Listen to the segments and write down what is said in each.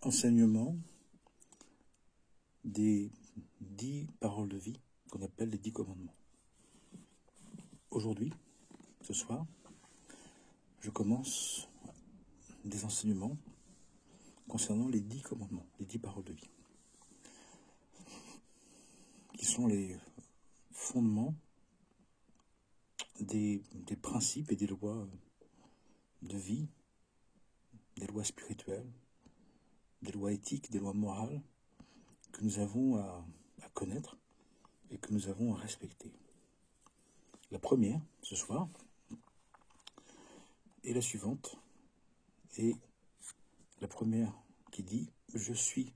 enseignement des 10 paroles de vie qu'on appelle les 10 commandements. Aujourd'hui, ce soir, je commence des enseignements concernant les 10 commandements, les 10 paroles de vie, qui sont les fondements des principes et des lois de vie, des lois spirituelles, des lois éthiques, des lois morales que nous avons à connaître et que nous avons à respecter. La première, ce soir, est la suivante, et la première qui dit « Je suis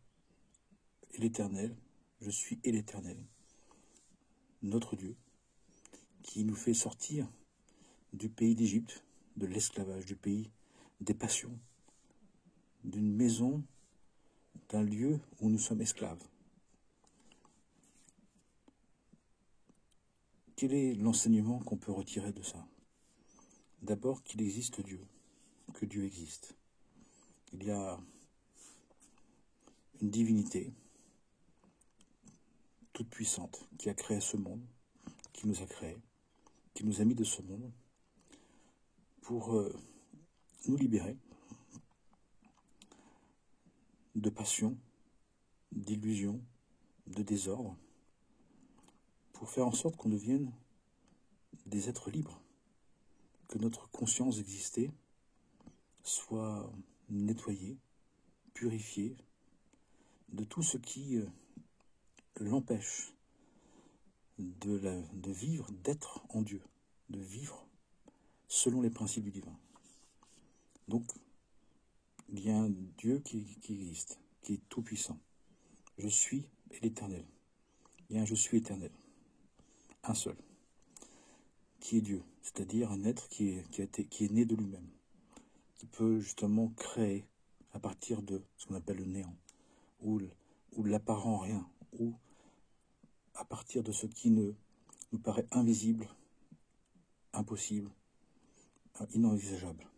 l'Éternel, je suis et l'Éternel, notre Dieu, qui nous fait sortir du pays d'Égypte, de l'esclavage, du pays des passions, d'une maison, d'un lieu où nous sommes esclaves. » Quel est l'enseignement qu'on peut retirer de ça? D'abord qu'il existe Dieu, que Dieu existe. Il y a une divinité toute puissante qui a créé ce monde, qui nous a créés, qui nous a mis de ce monde pour nous libérer de passion, d'illusion, de désordre, pour faire en sorte qu'on devienne des êtres libres, que notre conscience existée soit nettoyée, purifiée de tout ce qui l'empêche de vivre, d'être en Dieu, de vivre selon les principes du divin. Donc, il y a un Dieu qui existe, qui est tout-puissant. Je suis l'Éternel. Il y a un je suis éternel, un seul, qui est Dieu, c'est-à-dire un être qui est né de lui-même, qui peut justement créer à partir de ce qu'on appelle le néant, ou l'apparent rien, ou à partir de ce qui nous paraît invisible, impossible, inenvisageable.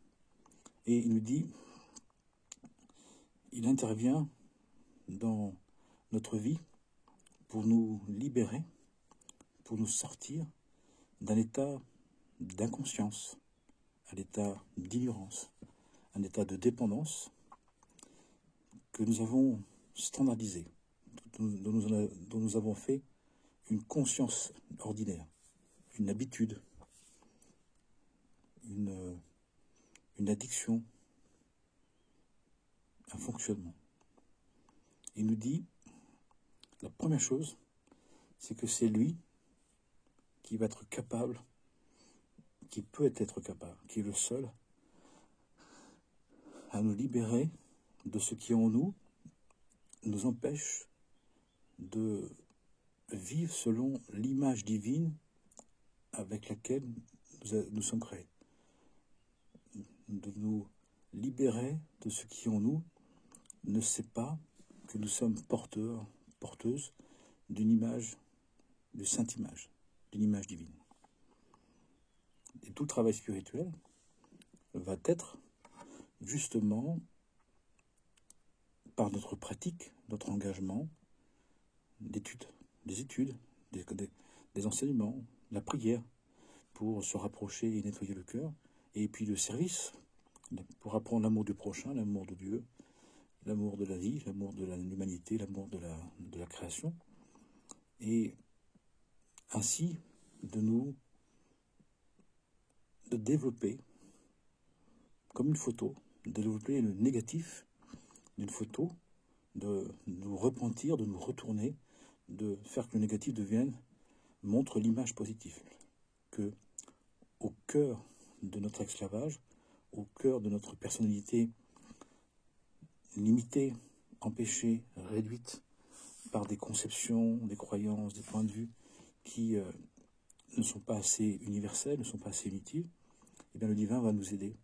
Et il nous dit, il intervient dans notre vie pour nous libérer, pour nous sortir d'un état d'inconscience, un état d'ignorance, un état de dépendance que nous avons standardisé, dont nous avons fait une conscience ordinaire, une habitude, une addiction, un fonctionnement. Il nous dit, la première chose, c'est que c'est lui qui va être capable, qui peut être capable, qui est le seul à nous libérer de ce qui en nous empêche de vivre selon l'image divine avec laquelle nous sommes créés, de nous libérer de ce qui en nous ne sait pas que nous sommes porteuses d'une image, de sainte image, d'une image divine. Et tout le travail spirituel va être justement par notre pratique, notre engagement, des études, des enseignements, la prière pour se rapprocher et nettoyer le cœur, et puis le service pour apprendre l'amour du prochain, l'amour de Dieu, l'amour de la vie, l'amour de l'humanité, l'amour de la création, et ainsi de développer, comme une photo, de développer le négatif d'une photo, de nous repentir, de nous retourner, de faire que le négatif montre l'image positive, que au cœur de notre esclavage, au cœur de notre personnalité limitée, empêchée, réduite par des conceptions, des croyances, des points de vue qui ne sont pas assez universels, ne sont pas assez inutiles, et bien le divin va nous aider.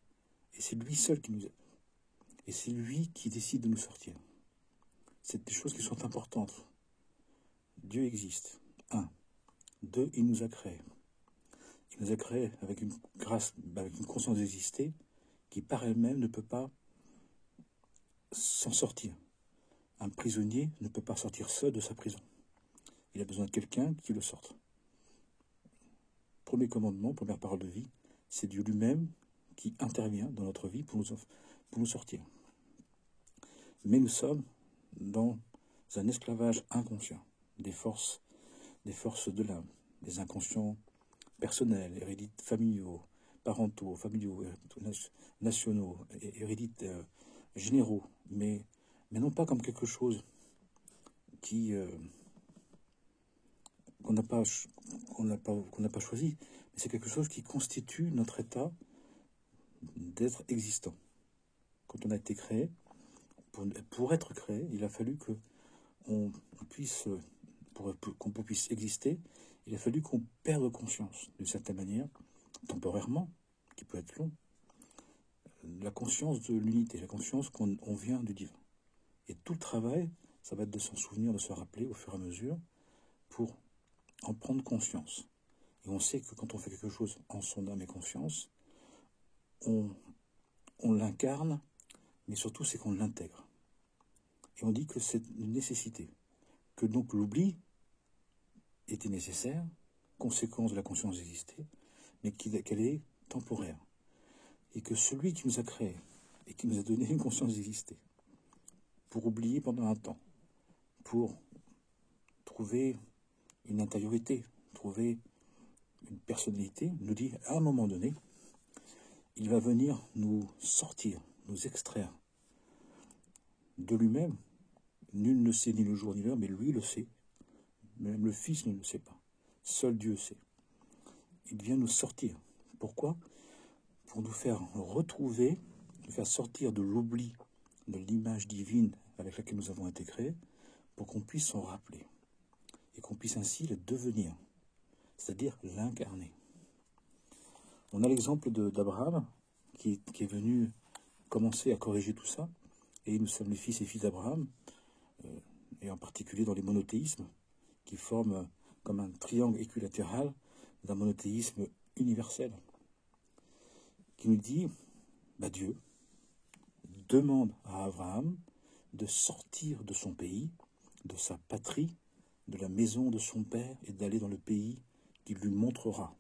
Et c'est lui seul qui nous aide. Et c'est lui qui décide de nous sortir. C'est des choses qui sont importantes. Dieu existe. 1. 2. Il nous a créés. Il nous a créés avec une grâce, avec une conscience d'exister qui par elle-même ne peut pas s'en sortir. Un prisonnier ne peut pas sortir seul de sa prison. Il a besoin de quelqu'un qui le sorte. Premier commandement, première parole de vie, c'est Dieu lui-même qui intervient dans notre vie pour nous sortir. Mais nous sommes dans un esclavage inconscient des forces de l'âme, des inconscients personnels, familiaux, parentaux, nationaux, généraux, mais non pas comme quelque chose qu'on n'a pas choisi, mais c'est quelque chose qui constitue notre état d'être existant. Quand on a été créé, pour être créé, il a fallu qu'on puisse exister, il a fallu qu'on perde conscience, d'une certaine manière, temporairement, qui peut être long, la conscience de l'unité, la conscience qu'on vient du divin. Et tout le travail, ça va être de s'en souvenir, de se rappeler au fur et à mesure, pour en prendre conscience. Et on sait que quand on fait quelque chose en son âme et conscience, on l'incarne, mais surtout c'est qu'on l'intègre. Et on dit que c'est une nécessité, que donc l'oubli était nécessaire, conséquence de la conscience d'exister, mais qu'elle est temporaire. Et que celui qui nous a créés et qui nous a donné une conscience d'exister, pour oublier pendant un temps, pour trouver une intériorité, trouver une personnalité, nous dit à un moment donné, il va venir nous sortir, nous extraire de lui-même. Nul ne sait ni le jour ni l'heure, mais lui le sait. Même le Fils ne le sait pas. Seul Dieu sait. Il vient nous sortir. Pourquoi? Pour nous faire retrouver, nous faire sortir de l'oubli de l'image divine avec laquelle nous avons été créés, pour qu'on puisse s'en rappeler. Et qu'on puisse ainsi le devenir, c'est-à-dire l'incarner. On a l'exemple d'Abraham qui est venu commencer à corriger tout ça, et nous sommes les fils et filles d'Abraham, et en particulier dans les monothéismes, qui forment comme un triangle équilatéral d'un monothéisme universel, qui nous dit, Dieu demande à Abraham de sortir de son pays, de sa patrie, de la maison de son père, et d'aller dans le pays qu'il lui montrera,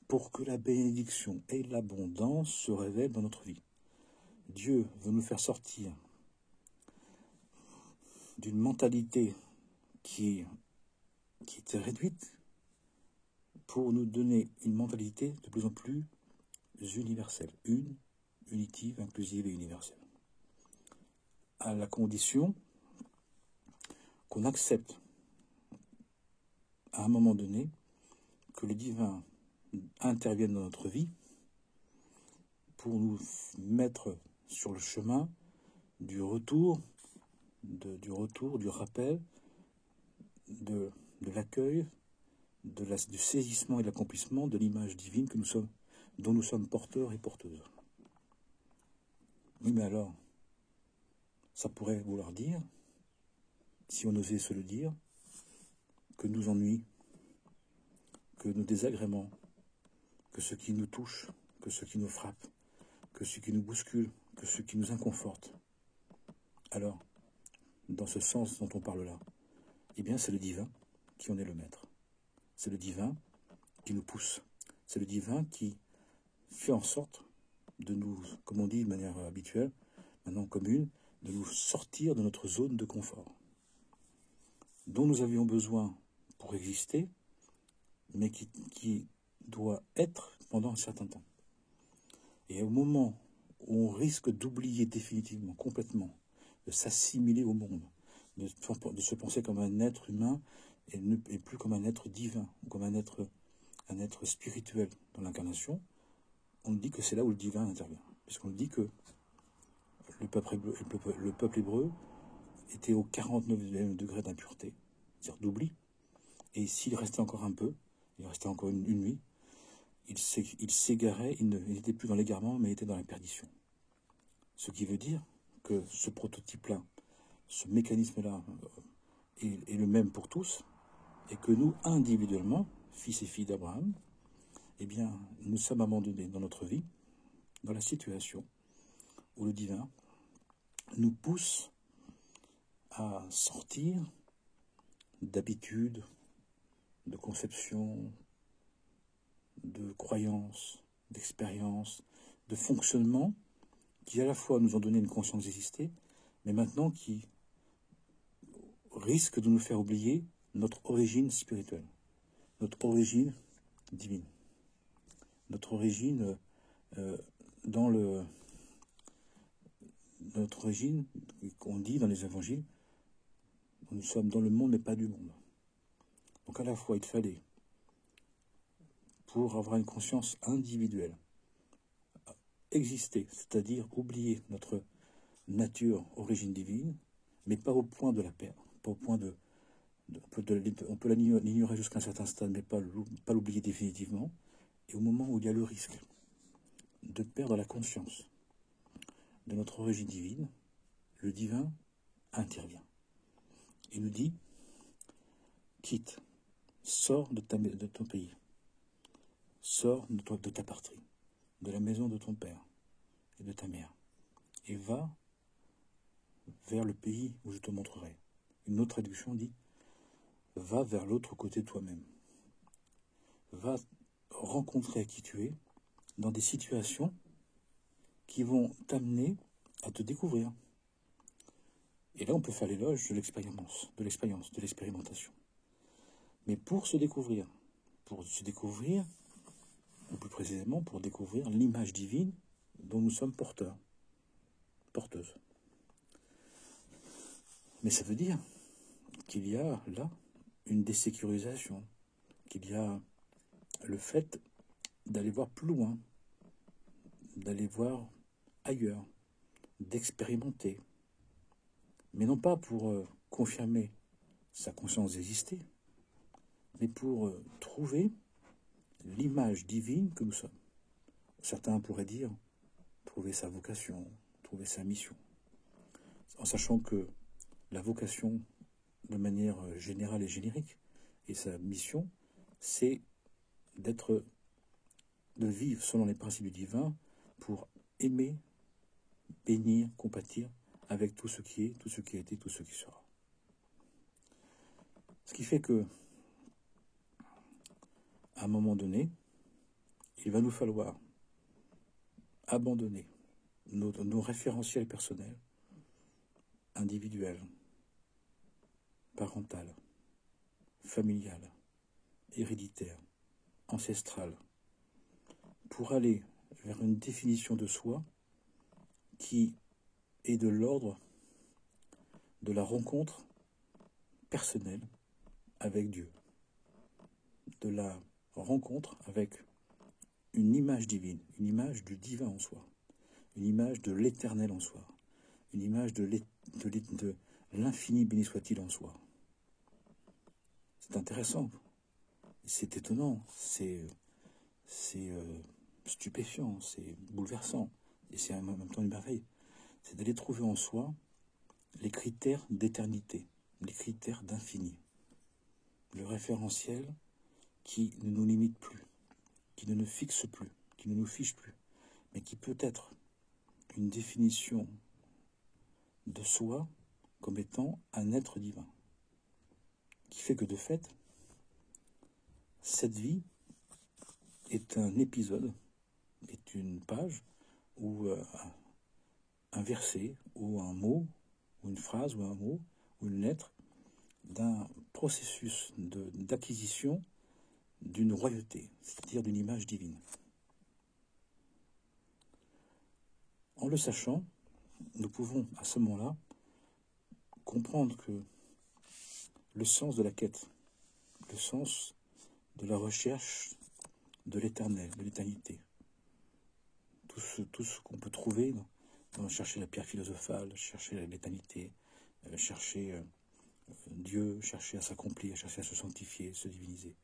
pour que la bénédiction et l'abondance se révèlent dans notre vie. Dieu veut nous faire sortir d'une mentalité qui était réduite pour nous donner une mentalité de plus en plus universelle, unitive, inclusive et universelle. À la condition qu'on accepte à un moment donné que le divin intervienne dans notre vie pour nous mettre sur le chemin du retour, du rappel, de l'accueil, du saisissement et de l'accomplissement de l'image divine dont nous sommes porteurs et porteuses. Oui, mais alors, ça pourrait vouloir dire, si on osait se le dire, que nous ennuie, que nos désagréments, que ce qui nous touche, que ce qui nous frappe, que ce qui nous bouscule, que ce qui nous inconforte. Alors, dans ce sens dont on parle là, eh bien c'est le divin qui en est le maître. C'est le divin qui nous pousse. C'est le divin qui fait en sorte de nous, comme on dit de manière habituelle, maintenant commune, de nous sortir de notre zone de confort, dont nous avions besoin pour exister, mais qui doit être pendant un certain temps. Et au moment où on risque d'oublier définitivement, complètement, de s'assimiler au monde, de se penser comme un être humain et plus comme un être divin, ou comme un être spirituel dans l'incarnation, on nous dit que c'est là où le divin intervient. Puisqu'on nous dit que le peuple hébreu était au 49e degré d'impureté, c'est-à-dire d'oubli. Et s'il restait encore un peu, il restait encore une nuit, il s'égarait, il n'était plus dans l'égarement, mais il était dans la perdition. Ce qui veut dire que ce prototype-là, ce mécanisme-là est le même pour tous, et que nous, individuellement, fils et filles d'Abraham, eh bien, nous sommes abandonnés dans notre vie, dans la situation où le divin nous pousse à sortir d'habitudes, de conceptions, de croyances, d'expériences, de fonctionnements qui à la fois nous ont donné une conscience d'exister, mais maintenant qui risquent de nous faire oublier notre origine spirituelle, notre origine divine, notre origine dans le... Notre origine, qu'on dit dans les évangiles, nous sommes dans le monde mais pas du monde. Donc à la fois il fallait, pour avoir une conscience individuelle, exister, c'est-à-dire oublier notre nature, origine divine, mais pas au point de la perdre, pas au point on peut l'ignorer jusqu'à un certain stade, mais pas l'oublier définitivement. Et au moment où il y a le risque de perdre la conscience de notre origine divine, le divin intervient. Il nous dit, quitte, sors de ton pays, sors de ta patrie, de la maison de ton père et de ta mère, et va vers le pays où je te montrerai. Une autre traduction dit, va vers l'autre côté de toi-même. Va rencontrer qui tu es dans des situations qui vont t'amener à te découvrir. Et là, on peut faire l'éloge de l'expérience, de l'expérimentation. Mais pour se découvrir, ou plus précisément pour découvrir l'image divine dont nous sommes porteurs, porteuses. Mais ça veut dire qu'il y a là une désécurisation, qu'il y a le fait d'aller voir plus loin, d'aller voir ailleurs, d'expérimenter, mais non pas pour confirmer sa conscience d'exister, mais pour trouver l'image divine que nous sommes. Certains pourraient dire trouver sa vocation, trouver sa mission, en sachant que la vocation, de manière générale et générique, et sa mission, c'est de vivre selon les principes du divin pour aimer, bénir, compatir avec tout ce qui est, tout ce qui a été, tout ce qui sera. Ce qui fait que, à un moment donné, il va nous falloir abandonner nos référentiels personnels, individuels, parentales, familiales, héréditaires, ancestrales, pour aller vers une définition de soi qui est de l'ordre de la rencontre personnelle avec Dieu, de la rencontre avec une image divine, une image du divin en soi, une image de l'éternel en soi, une image de l'infini béni soit-il en soi. C'est intéressant, c'est étonnant, c'est stupéfiant, c'est bouleversant, et c'est en même temps une merveille. C'est d'aller trouver en soi les critères d'éternité, les critères d'infini, le référentiel qui ne nous limite plus, qui ne nous fixe plus, qui ne nous fiche plus, mais qui peut être une définition de soi comme étant un être divin, qui fait que de fait, cette vie est un épisode, est une page, ou un verset, ou un mot, ou une phrase, ou un mot, ou une lettre, d'un processus d'acquisition d'une royauté, c'est-à-dire d'une image divine. En le sachant, nous pouvons à ce moment-là comprendre que le sens de la quête, le sens de la recherche de l'éternel, de l'éternité, tout ce qu'on peut trouver dans chercher la pierre philosophale, chercher l'éternité, chercher Dieu, chercher à s'accomplir, chercher à se sanctifier, se diviniser.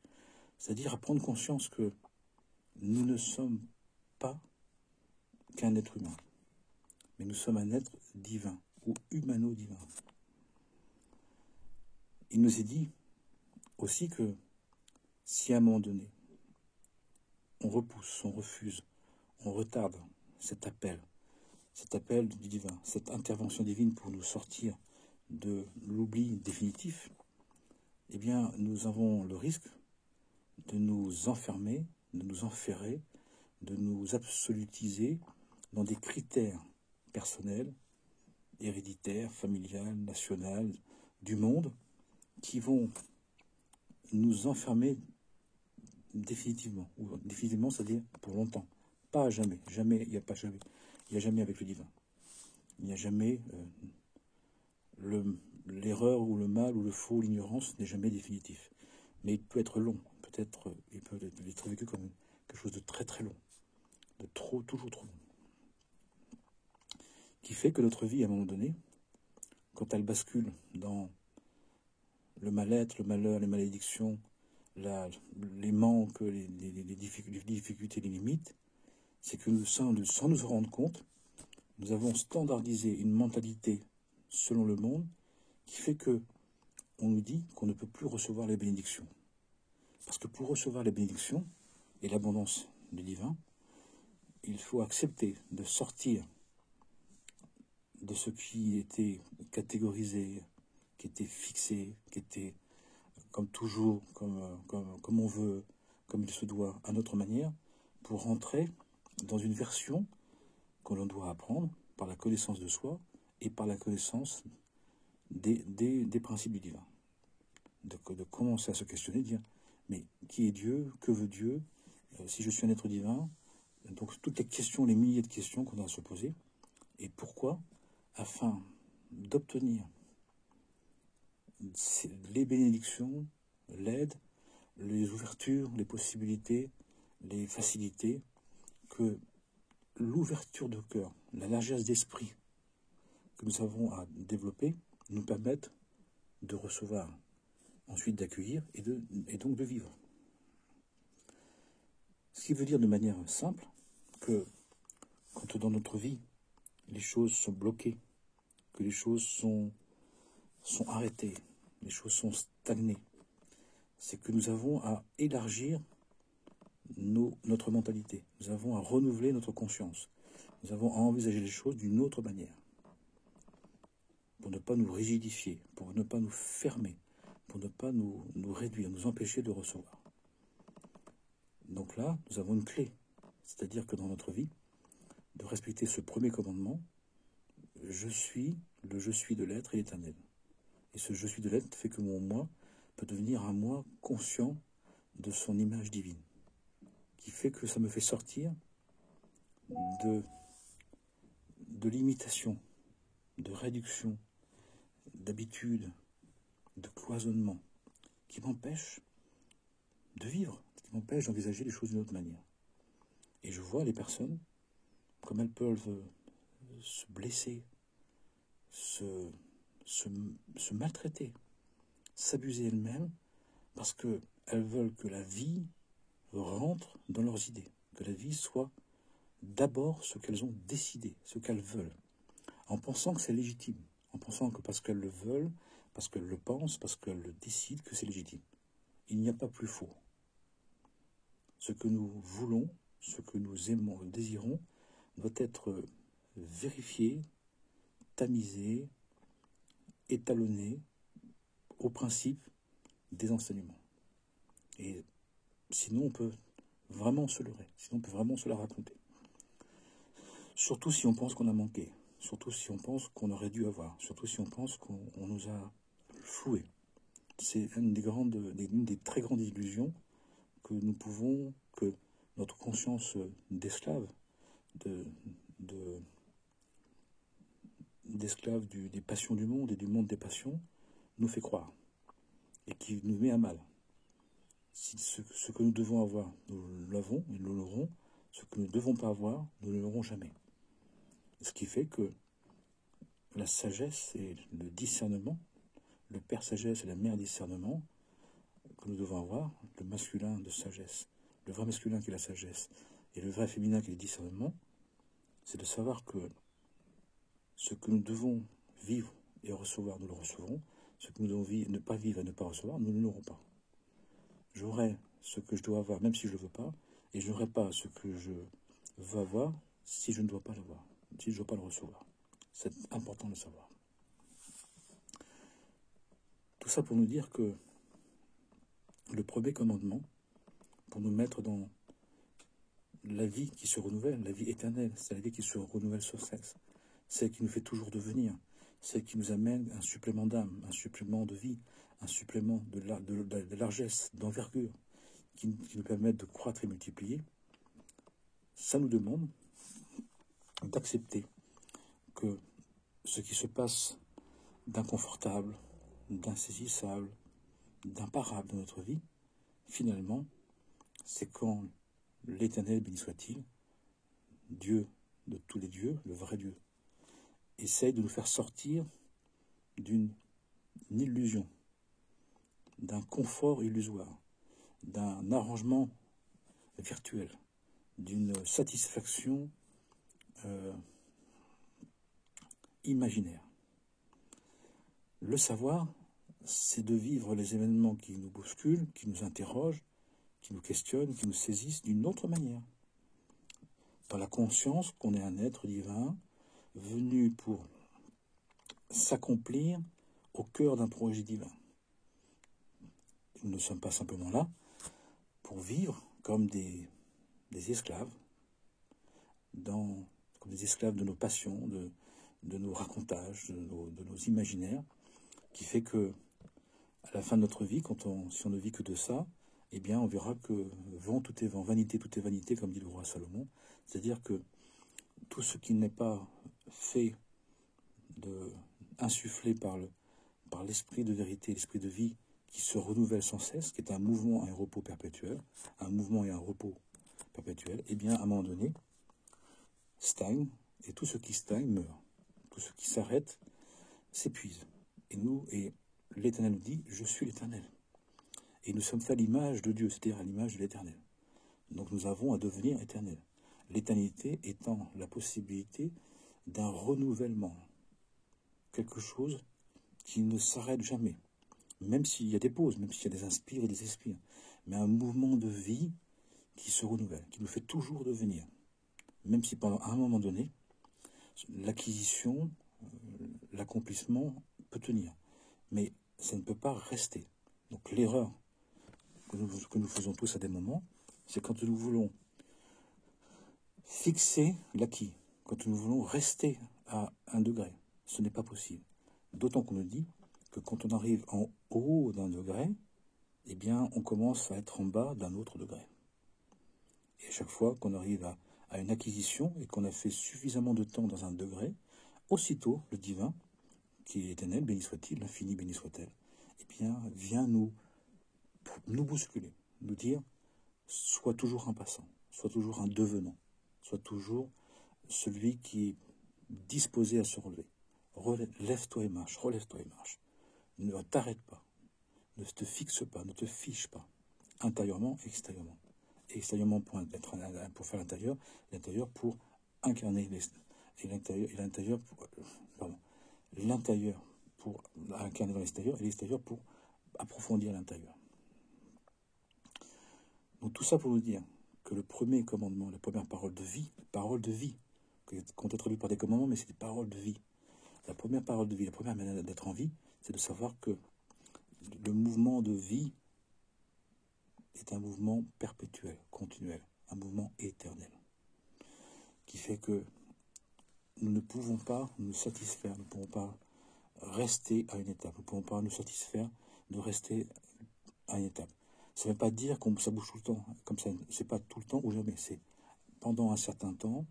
C'est-à-dire à prendre conscience que nous ne sommes pas qu'un être humain, mais nous sommes un être divin ou humano-divin. Il nous est dit aussi que si à un moment donné, on repousse, on refuse, on retarde cet appel du divin, cette intervention divine pour nous sortir de l'oubli définitif, eh bien, nous avons le risque de nous enfermer, de nous enferrer, de nous absolutiser dans des critères personnels, héréditaires, familiales, nationales, du monde, qui vont nous enfermer définitivement, ou définitivement, c'est-à-dire pour longtemps, pas à jamais, jamais, il n'y a pas jamais, il n'y a jamais avec le divin, il n'y a jamais l'erreur ou le mal ou le faux, l'ignorance n'est jamais définitif, mais il peut être long, il peut être vécu comme quelque chose de très très long, de trop, toujours trop long, qui fait que notre vie à un moment donné, quand elle bascule dans le mal-être, le malheur, les malédictions, les manques, les difficultés, les limites, c'est que sans nous en rendre compte, nous avons standardisé une mentalité selon le monde qui fait que on nous dit qu'on ne peut plus recevoir les bénédictions. Parce que pour recevoir les bénédictions et l'abondance du divin, il faut accepter de sortir de ce qui était catégorisé, qui était fixé, qui était comme toujours, comme on veut, comme il se doit, à notre manière, pour rentrer dans une version que l'on doit apprendre par la connaissance de soi et par la connaissance des principes du divin. De commencer à se questionner, de dire, mais qui est Dieu? Que veut Dieu? Si je suis un être divin? Donc toutes les questions, les milliers de questions qu'on a à se poser. Et pourquoi? Afin d'obtenir les bénédictions, l'aide, les ouvertures, les possibilités, les facilités, que l'ouverture de cœur, la largesse d'esprit que nous avons à développer nous permettent de recevoir, ensuite d'accueillir et donc de vivre. Ce qui veut dire de manière simple que quand dans notre vie, les choses sont bloquées, que les choses sont arrêtées, les choses sont stagnées, c'est que nous avons à élargir notre mentalité, nous avons à renouveler notre conscience, nous avons à envisager les choses d'une autre manière, pour ne pas nous rigidifier, pour ne pas nous fermer, pour ne pas nous réduire, nous empêcher de recevoir. Donc là, nous avons une clé, c'est-à-dire que dans notre vie, de respecter ce premier commandement, je suis de l'être et l'éternel. Et ce je suis de l'être fait que mon moi peut devenir un moi conscient de son image divine, qui fait que ça me fait sortir de l'imitation, de réduction, d'habitude, de cloisonnement, qui m'empêche de vivre, qui m'empêche d'envisager les choses d'une autre manière. Et je vois les personnes, comme elles peuvent se blesser, se maltraiter, s'abuser elles-mêmes, parce qu'elles veulent que la vie rentre dans leurs idées, que la vie soit d'abord ce qu'elles ont décidé, ce qu'elles veulent, en pensant que c'est légitime, en pensant que parce qu'elles le veulent, parce qu'elles le pensent, parce qu'elles le décident, que c'est légitime. Il n'y a pas plus faux. Ce que nous voulons, ce que nous aimons, désirons, doit être vérifié, tamisé, étalonné au principe des enseignements. Et sinon, on peut vraiment se leurrer, sinon on peut vraiment se la raconter. Surtout si on pense qu'on a manqué, surtout si on pense qu'on aurait dû avoir, surtout si on pense qu'on nous a floués. C'est une des très grandes illusions que nous pouvons, que notre conscience d'esclave, d'esclave des passions du monde et du monde des passions, nous fait croire et qui nous met à mal. Si ce que nous devons avoir, nous l'avons et nous l'aurons, ce que nous ne devons pas avoir, nous ne l'aurons jamais. Ce qui fait que la sagesse et le discernement, le père sagesse et la mère discernement que nous devons avoir, le masculin de sagesse, le vrai masculin qui est la sagesse et le vrai féminin qui est le discernement, c'est de savoir que ce que nous devons vivre et recevoir, nous le recevrons. Ce que nous devons ne pas vivre et ne pas recevoir, nous ne l'aurons pas. J'aurai ce que je dois avoir, même si je ne le veux pas, et je n'aurai pas ce que je veux avoir si je ne dois pas l'avoir, si je ne dois pas le recevoir. C'est important de le savoir. ça pour nous dire que le premier commandement, pour nous mettre dans la vie qui se renouvelle, la vie éternelle, c'est la vie qui se renouvelle sans cesse, celle qui nous fait toujours devenir, celle qui nous amène un supplément d'âme, un supplément de vie, un supplément de largesse, d'envergure, qui nous permettent de croître et multiplier. Ça nous demande d'accepter que ce qui se passe d'inconfortable, d'insaisissable, d'imparable dans notre vie, finalement, c'est quand l'Éternel, béni soit-il, Dieu de tous les dieux, le vrai Dieu, essaye de nous faire sortir d'une illusion, d'un confort illusoire, d'un arrangement virtuel, d'une satisfaction imaginaire. Le savoir, c'est de vivre les événements qui nous bousculent, qui nous interrogent, qui nous questionnent, qui nous saisissent d'une autre manière. Dans la conscience qu'on est un être divin, venu pour s'accomplir au cœur d'un projet divin. Nous ne sommes pas simplement là pour vivre comme des esclaves, comme des esclaves de nos passions, de nos racontages, de nos imaginaires, qui fait que à la fin de notre vie, si on ne vit que de ça, eh bien on verra que vent tout est vent, vanité tout est vanité, comme dit le roi Salomon. C'est-à-dire que tout ce qui n'est pas fait insufflé par l'esprit de vérité, l'esprit de vie qui se renouvelle sans cesse, qui est un mouvement et un repos perpétuel, un mouvement et un repos perpétuel, eh bien à un moment donné, stagne, et tout ce qui stagne meurt. Tout ce qui s'arrête s'épuise. Et l'Éternel nous dit, je suis l'Éternel. Et nous sommes faits à l'image de Dieu, c'est-à-dire à l'image de l'Éternel. Donc nous avons à devenir éternels. L'éternité étant la possibilité d'un renouvellement. Quelque chose qui ne s'arrête jamais. Même s'il y a des pauses, même s'il y a des inspires et des expires. Mais un mouvement de vie qui se renouvelle, qui nous fait toujours devenir. Même si pendant un moment donné, l'acquisition, l'accomplissement peut tenir. Mais ça ne peut pas rester. Donc l'erreur que nous faisons tous à des moments, c'est quand nous voulons fixer l'acquis, quand nous voulons rester à 1 degré. Ce n'est pas possible. D'autant qu'on nous dit que quand on arrive en haut d'un degré, eh bien, on commence à être en bas d'un autre degré. Et à chaque fois qu'on arrive à une acquisition et qu'on a fait suffisamment de temps dans un degré, aussitôt, le divin, qui est éternel, béni soit-il, l'infini, béni soit-elle, eh bien, vient nous bousculer, nous dire, sois toujours un passant, sois toujours un devenant, sois toujours celui qui est disposé à se relever. Relève-toi et marche, relève-toi et marche. Ne t'arrête pas, ne te fixe pas, ne te fiche pas, intérieurement et extérieurement. Et extérieurement pour faire l'intérieur pour incarner l'intérieur pour incarner dans l'extérieur et l'extérieur pour approfondir l'intérieur. Donc tout ça pour nous dire que le premier commandement, la première parole de vie, qu'on est traduit par des commandements, mais c'est des paroles de vie. La première parole de vie, la première manière d'être en vie, c'est de savoir que le mouvement de vie est un mouvement perpétuel, continuel, un mouvement éternel, qui fait que nous ne pouvons pas nous satisfaire, nous ne pouvons pas rester à une étape, nous ne pouvons pas nous satisfaire de rester à une étape. Ça ne veut pas dire que ça bouge tout le temps, comme ça, c'est pas tout le temps ou jamais, c'est pendant un certain temps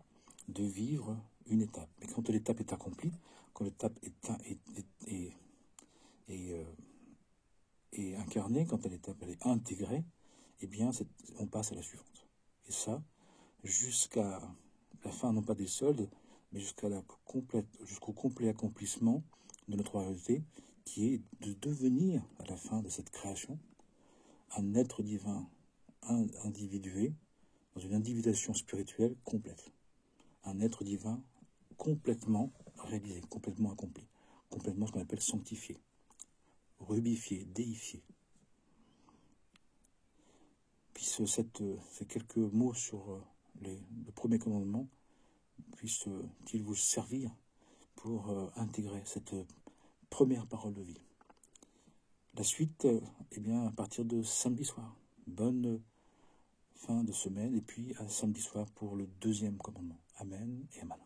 de vivre une étape. Mais quand l'étape est accomplie, quand l'étape est incarnée, quand l'étape elle est intégrée, eh bien, on passe à la suivante. Et ça, jusqu'à la fin, non pas des soldes, mais jusqu'au complet accomplissement de notre royauté, qui est de devenir, à la fin de cette création, un être divin individué, dans une individuation spirituelle complète. Un être divin complètement réalisé, complètement accompli, complètement ce qu'on appelle sanctifié, rubifié, déifié. Puis ces quelques mots sur le premier commandement puissent-ils vous servir pour intégrer cette première parole de vie. La suite, eh bien, à partir de samedi soir. Bonne fin de semaine, et puis à samedi soir pour le deuxième commandement. Amen et amen.